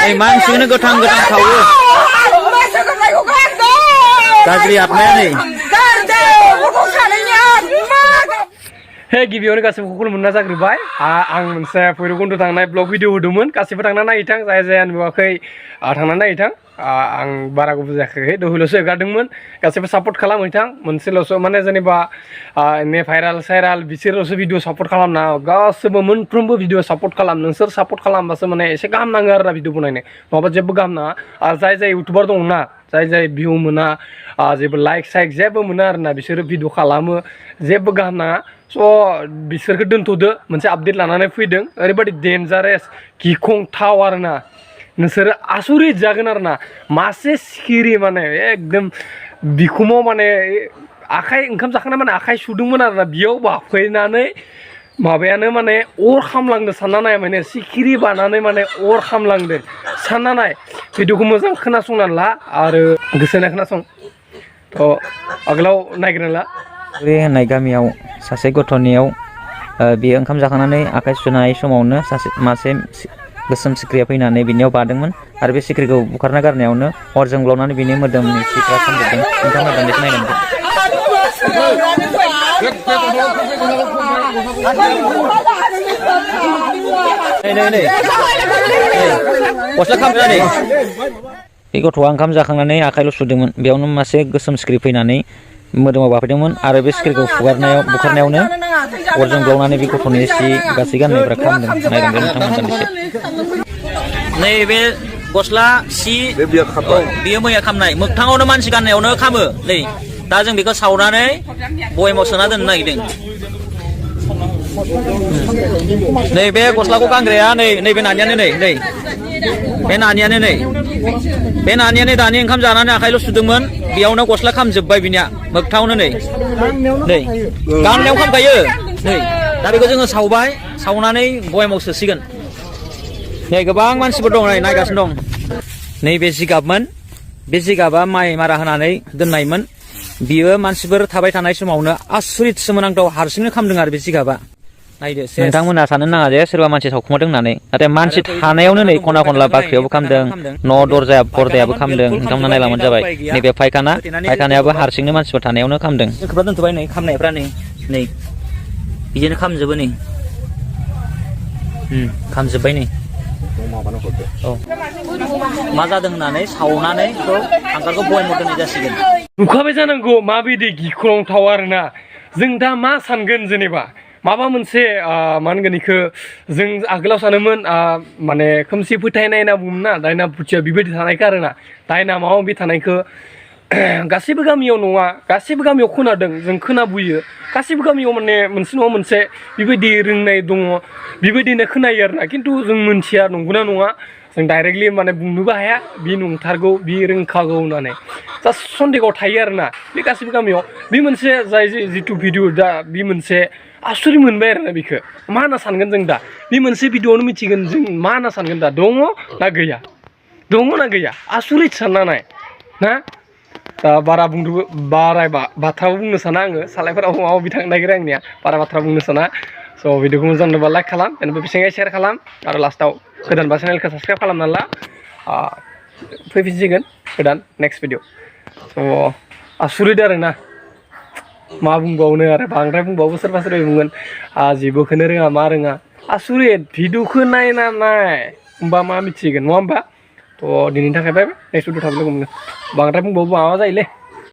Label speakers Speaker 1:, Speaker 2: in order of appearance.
Speaker 1: Ey mangsungnya gotang-gotang tahu. Gajri apanya nih? Hey गिबियावनो गासिबो खौल मोनना जाग्रोबाय आं मोनसे भैरबकुन्द थांनाय ब्लग भिडिअ होदोंमोन गासिबो थांना नायथां जाय नुवाखै थांना नायथां आं बारा गोबाव जायाखै दहैल'सो एगारदोंमोन गासिबो सापर्ट खालामहैथां मोनसेल'सो माने जेनेबा ने भाइराल साइराल बिसोरल'सो भिडिअ सापर्ट खालामना गासिबो मोनफ्रोमबो भिडिअ सापर्ट खालाम नोंसोर सापर्ट खालामबासो माने एसे गाहाम नाङो आरोना भिडिअ बनायनो नङाबा जेबो गाहाम नाङा आरो जाय इउटुबार दंना जाय भिउ मोना जेबो लाइक साइक जेबो मोना आरोना बिसोरो भिडिअ खालामो जेबो गाहाम नाङा स' बिसोरखौ दोनथ'दो मोनसे आपडेट लानानै फैदों ओरैबायदि डेन्जारेस गिख्रंथाव आरोना नोंसोरो आसुरित जागोन आरोना मासे सिखिरि माने एकदम बिखुमाव माने आखाइ ओंखाम जाखांना माने आखाइ सुदोंमोन आरोना बेयाव बाफैनानै माबायानो माने अर खामलांदो सानना नाय माने सिखिरि बानानै माने अर खामलांदो सानना नाय भिडिअखौ मोजां खोनासंनानै ला आरो गोसो होना खोनासं थ' आगोलाव नायग्रोना ला बे होननाय गामियाव सासे गथ'नियाव बियो ओंखाम जाखांनानै आखाइ सुनाय समावनो मासे गोसोम सिख्रिया फैनानै बिनियाव बादोंमोन आरो बे सिख्रिखौ बुखारना गारनायावनो अर जोंब्लावनानै बिनि मोदोमनि सिख्रा खामजोबदों नोंथांमोना दान्दिसे नायनांगौ गस्ला खामजानै बे गथ'आ ओंखाम जाखांनानै आखाइल' सुदोंमोन बेयावनो मासे गोसोम सिख्रि फैनानै मोदोमाव बाफैदोंमोन आरो बे सिखिरिखौ बुखारनायावनो अर जोंब्लावनानै बे गथ'नि सि गासै गाननायफ्रा खामदों नायलांदों नोंथांमोन दान्दिसे नैबे गस्ला सि बियो मैया खामनाय मोगथाङावनो मानसि गाननायावनो खामो नै दा जों बेखौ सावनानै बयेमाव सोना दोननो नागिरदों नै बे गस्लाखौ गानग्राया नैबे नानियानो नै बे नानियानो दानि ओंखाम जानानै आखाइल' सुदोंमोन बेयावनो गस्ला खामजोब्बाय बिनिया मोगथाङावनो नै गाननायाव खामखायो नै दा बेखौ जोङो सावनानै बयेमाव सोसिगोन नै गोबां मानसिफोर दं नायगासिनो दं नैबे जिगाबमोन बे जिगाबा माइ मारा होनानै दोननायमोन बियो मानसिफोर थाबाय थानाय समावनो आसुरित सोमोनांथाव हारसिंनो खामदों आरो बे जिगाबा नायदो नोंथांमोना साननो नाङा जे सोरबा मानसि सावखुमादों होननानै नाथाय मानसि थानायावनो नै खना खनला बाख्रियावबो खामदों न' दरजाया पर्दायाबो खामदों नोंथांमोना नायलांबानो जाबाय नैबे फायखानायाबो हारसिंनो मानसिफोर थानायावनो खामदों खोबना दोनथ'बाय नै खामनायफ्रा नै बिदिनो खामजोबो नै खामजोब्बाय नै औ मा जादों होननानै सावनानै हांगारखौ बयेमाव दोननाय जासिगोन नुखाबाय जानांगौ माबायदि गिख्रंथाव आरोना जों दा मा सानगोन जेनेबा माबा मोनसे मा होनगोन बेखौ जों आगोलाव सानोमोन माने खोमसि फोथायनाय होनना बुङोमोन ना दायना बुथिया बेबायदि थानायखौ आरोना दायना माबा माबि थानायखौ गासैबो गामियाव नङा गासैबो गामियाव खोनादों जों खोनाबोयो गासैबो गामियाव माने मोनसे नङा मोनसे बेबायदि रोंनाय दङ बेबायदिनो खोनायो आरोना खिन्थु जों मोनथिया नंगौना नङा जों डाइरेक्टलि माने बुंनोबो हाया बे नंथारगौ बे रोंखागौ होननानै जास्ट सन्देहआव थायो आरोना बे गासैबो गामियाव बे मोनसे जिथु भिडिअ दा बे मोनसे आसुरित मोनबाय आरोना बेखौ मा होनना सानगोन जों दा बे मोनसे भिडिअआवनो मिथिगोन जों मा होनना सानगोन दा दङ ना गैया आसुरित सानना नाय ना बारा बाथ्राबो बुंनो साना आङो सालायफोराव माबा बिथां नागिरो आंनिया बारा बाथ्रा बुंनो साना स' भिडिअखौ मोजां नुबा लाइक खालाम बेनिफ्राय बेसेबां शेयार खालाम आरो लास्टाव गोदानबा चेनेलखौ साबसक्राइब खालामना ला फैफिनसिगोन गोदान नेक्स्ट भिडिअ स' आसुरित आरोना मा बुंबावनो आरो बांद्राय बुंबावो सोरबा बुंगोन जेबोखौनो रोङा मा रोङा आसुरित भिडिअखौ नायना होमबा मा मिथिगोन नङा होमबा थ' दिनैनि थाखाय बाय नेक्स्ट भिडिअ थाब लोगो मोनगोन बांद्राय बुंबावो माबा जायोलै